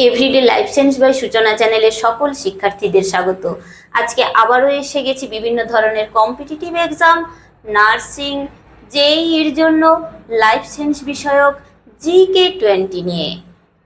Everyday life science by সূচনা চ্যানেলের সকল শিক্ষার্থীদের স্বাগত। আজকে আবারও এসে গেছি বিভিন্ন ধরনের কম্পিটিটিভ এক্সাম, নার্সিং, জেইর জন্য লাইফ সায়েন্স বিষয়ক GK20 নিয়ে।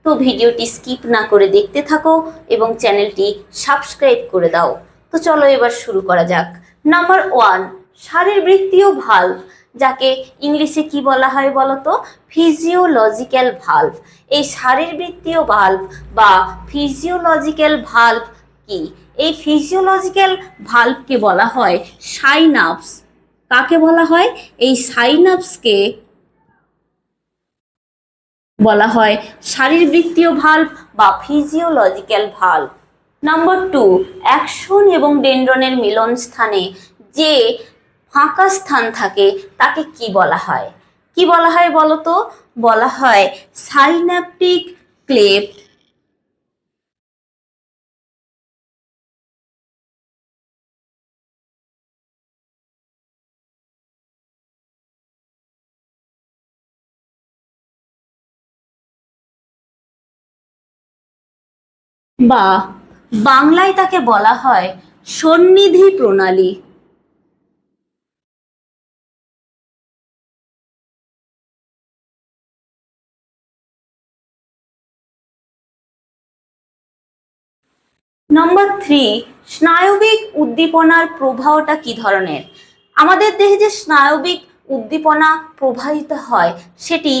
তো ভিডিওটি স্কিপ না করে দেখতে থাকো এবং চ্যানেলটি সাবস্ক্রাইব করে দাও। তো চলো এবার শুরু করা যাক। নাম্বার 1, শারীরবৃত্তীয় ভালভ, যাকে ইংলিশে কি বলা হয় বলতো? Physiological valve. এই শারীরবৃত্তীয় ভালভ বা ফিজিওলজিক্যাল ভালভ কি? এই ফিজিওলজিক্যাল ভালভকে বলা হয় সাইনাপস। কাকে বলা হয়? এই সাইনাপসকে বলা হয় শারীরবৃত্তীয় ভালভ বা ফিজিওলজিক্যাল ভালভ। নাম্বার 2, অ্যাকসন এবং ডেনড্রনের মিলন স্থানে যে ফাঁকা স্থান থাকে তাকে কি বলা হয়? কি বলা হয় বলতো? বলা হয় সাইন্যাপটিক ক্লেফট। বা বাংলায় তাকে বলা হয় সন্নিধি প্রণালী। নম্বর 3, স্নায়বিক উদ্দীপনার প্রবাহটা কি ধরনের? আমাদের দেহে যে স্নায়বিক উদ্দীপনা প্রবাহিত হয় সেটি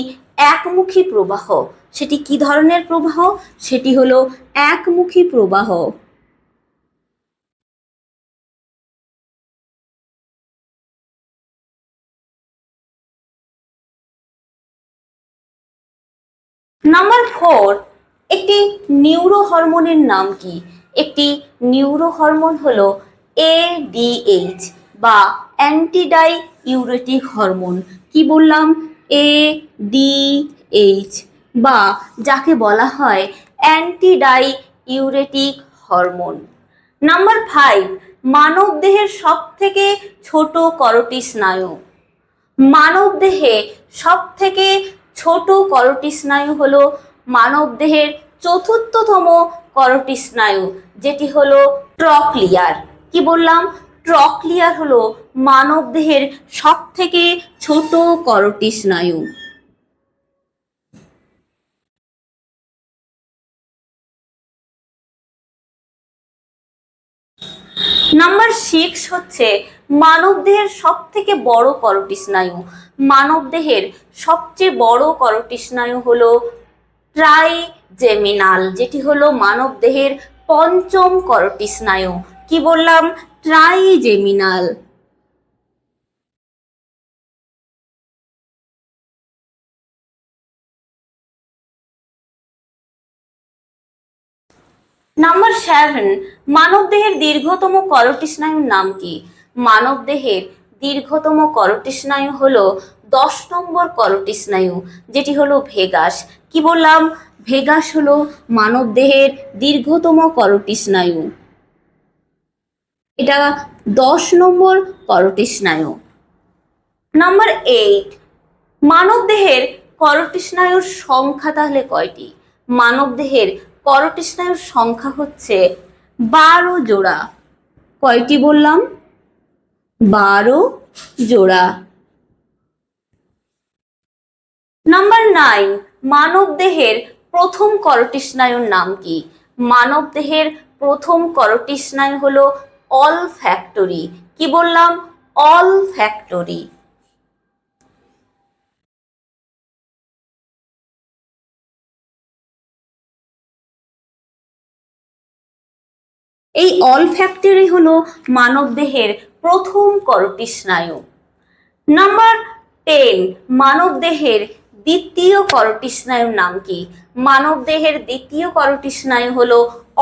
একমুখী প্রবাহ। সেটি কি ধরনের প্রবাহ? সেটি হলো একমুখী প্রবাহ। নাম্বার 4, একটি নিউরো হরমোনের নাম কি? একটি নিউরো হরমোন হলো ADH বা অ্যান্টিডাই ইউরেটিক হরমোন। কি বললাম? ADH বা যাকে বলা হয় অ্যান্টিডাই ইউরেটিক হরমোন। নাম্বার 5, মানব দেহের সব থেকে ছোট করোটি স্নায়ু। মানব দেহে সব থেকে ছোট করোটি স্নায়ু হলো মানব দেহের চতুর্থতম করোটি স্নায়ু, যেটি হলো ট্রক্লিয়ার। কি বললাম? ট্রক্লিয়ার হলো মানব দেহের সব থেকে ছোট করোটি স্নায়ু। নাম্বার 6 হচ্ছে মানব দেহের সব থেকে বড় করোটি স্নায়ু। মানব দেহের সবচেয়ে বড় করোটি স্নায়ু হলো ট্রাইজেমিনাল, যেটি হলো মানব দেহের পঞ্চম করোটি স্নায়ু। কি বললাম? ট্রাইজেমিনাল। নাম্বার 7, মানব দেহের দীর্ঘতম করোটি স্নায়ুর নাম কি? মানব দেহের দীর্ঘতম করোটি স্নায়ু হলো 10 নম্বর করোটি স্নায়ু, যেটি হলো ভেগাস। কি বললাম? ভেগাস হলো মানব দেহের দীর্ঘতম করোটি স্নায়ু। এটা 10 নম্বর করোটি স্নায়ু। নাম্বার 8, মানব দেহের করোটি স্নায়ুর সংখ্যা তাহলে কয়টি? মানব দেহের করোটি স্নায়ুর সংখ্যা হচ্ছে 12 জোড়া। কয়টি বললাম? 12 জোড়া। নাম্বার 9, মানব দেহের প্রথম করোটি স্নায়ুর নাম কি? মানব দেহের প্রথম করোটি স্নায়ু হলো অলফ্যাক্টরি। কি বললাম? অলফ্যাক্টরি। এই অলফ্যাক্টরি হলো মানব দেহের প্রথম করোটি স্নায়ু। নাম্বার 10, মানব দেহের দ্বিতীয় করোটি স্নায়ুর নাম কি? মানব দেহের দ্বিতীয় করোটি স্নায়ু হলো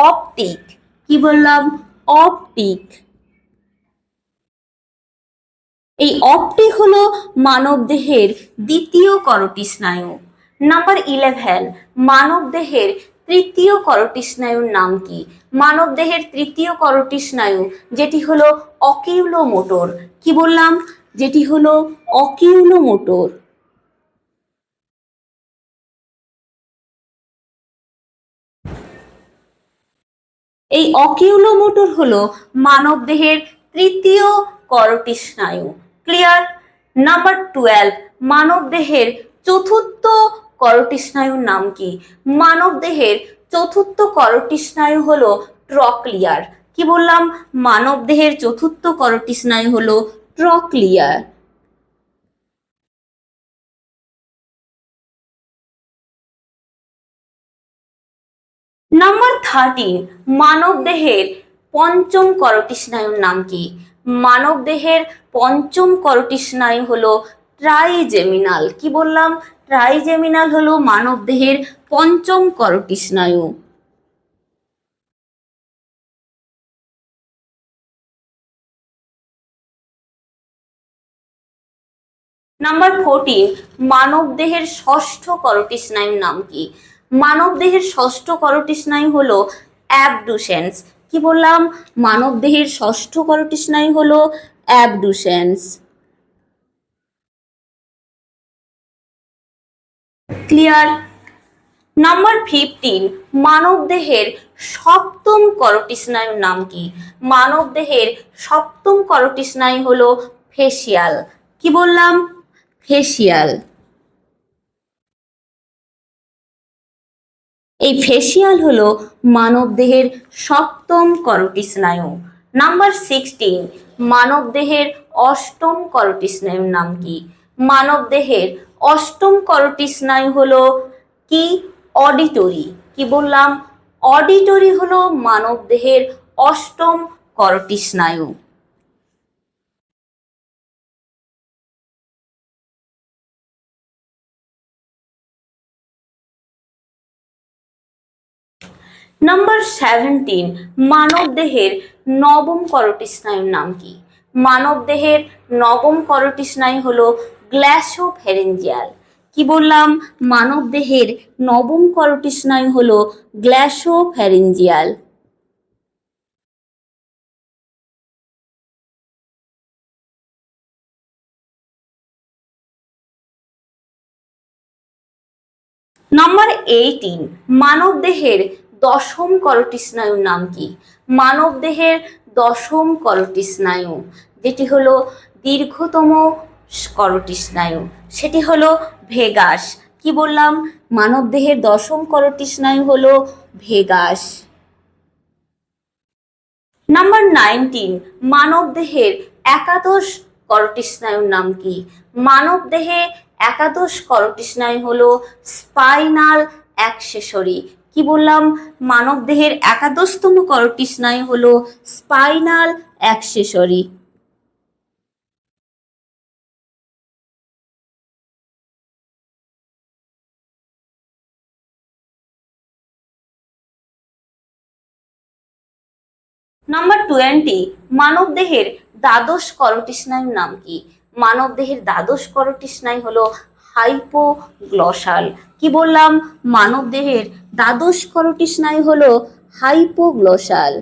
অপটিক। কি বললাম? অপটিক। এই অপটিক হলো মানব দেহের দ্বিতীয় করোটি স্নায়ু। নাম্বার 11, মানব দেহের তৃতীয় করোটি স্নায়ুর নাম কি? মানব দেহের তৃতীয় করোটি স্নায়ু যেটি হলো অকিউলোমোটর। কি বললাম? যেটি হলো অকিউলোমোটর। এই অকিউলোমোটর হলো মানব দেহের তৃতীয় করোটি স্নায়ু। ক্লিয়ার? নাম্বার 12, মানব দেহের চতুর্থ করোটি স্নায়ুর নাম কি? মানব দেহের চতুর্থ করোটি স্নায়ু হলো ট্রক্লিয়ার। কি বললাম? মানব দেহের চতুর্থ করোটি স্নায়ু হলো ট্রক্লিয়ার। নাম্বার 13, মানব দেহের পঞ্চম করোটি স্নায়ুর নাম কি? মানব দেহের পঞ্চম করোটি স্নায়ু হলো ট্রাইজেমিনাল। কি বললাম? ট্রাইজেমিনাল হলো মানব দেহের পঞ্চম করোটি স্নায়ু। নাম্বার 14, মানব দেহের ষষ্ঠ করোটি স্নায়ুর নাম কি? মানব দেহের ষষ্ঠ করোটি স্নায়ু হলো অ্যাবডুসেন্স। কি বললাম? মানব দেহের ষষ্ঠ করোটি স্নায়ু হলো অ্যাবডুসেন্স। ক্লিয়ার? নাম্বার 15, মানব দেহের সপ্তম করোটি স্নায়ুর নাম কি? মানব দেহের সপ্তম করোটি স্নায়ু হলো ফেসিয়াল। কি বললাম? ফেসিয়াল। এই ফেসিয়াল হলো মানব দেহের সপ্তম করোটি স্নায়ু। নাম্বার 16, মানব দেহের অষ্টম করোটি স্নায়ুর নাম কি? মানব দেহের অষ্টম করোটি স্নায়ু হলো কি? অডিটরি। কি বললাম? অডিটরি হলো মানব দেহের অষ্টম করোটি স্নায়ু। নাম্বার 17, মানব দেহের নবম করোটি স্নায়ুর নাম কি? মানব দেহের নবম করোটি স্নায়ু হলো গ্ল্যাসোফ্যারেঞ্জিয়াল। কি বললাম? মানব দেহের নবম করোটি স্নায়ু হলো গ্ল্যাসোফ্যারেঞ্জিয়াল। নাম্বার 18, মানব দেহের দশম করোটি স্নায়ুর নাম কি? মানব দেহের দশম করোটি স্নায়ু যেটি হলো দীর্ঘতম করোটি স্নায়ু, সেটি হলো ভেগাস। কি বললাম? মানব দেহের দশম করোটি স্নায়ু হলো ভেগাস। নাম্বার 19, মানব দেহের একাদশ করোটি স্নায়ুর নাম কি? মানব দেহে একাদশ করোটি স্নায়ু হলো স্পাইনাল অ্যাক্সেসরি। কি বললাম? মানব দেহের একাদশতম করোটি স্নায়ু হলো স্পাইনাল অ্যাক্সেসরি। নাম্বার 20, মানব দেহের দ্বাদশ করোটি স্নায়ুর নাম কি? মানব দেহের দ্বাদশ করোটি স্নায়ু হলো হাইপোগ্লসাল। কি বললাম? মানব দেহের দ্বাদশ করোটি স্নায়ু হলো হাইপোগ্লসাল।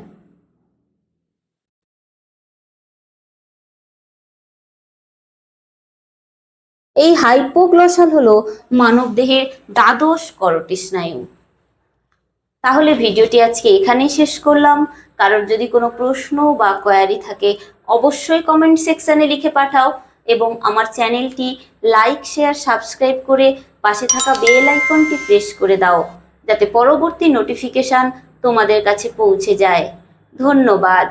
এই হাইপোগ্লসাল হলো মানব দেহের দ্বাদশ করোটি স্নায়ু। তাহলে ভিডিওটি আজকে এখানেই শেষ করলাম। কারোর যদি কোনো প্রশ্ন বা কোয়ারি থাকে অবশ্যই কমেন্ট সেকশনে লিখে পাঠাও এবং আমার চ্যানেলটি লাইক, শেয়ার, সাবস্ক্রাইব করে পাশে থাকা বেল আইকনটি প্রেস করে দাও যাতে পরবর্তী নোটিফিকেশন তোমাদের কাছে পৌঁছে যায়। ধন্যবাদ।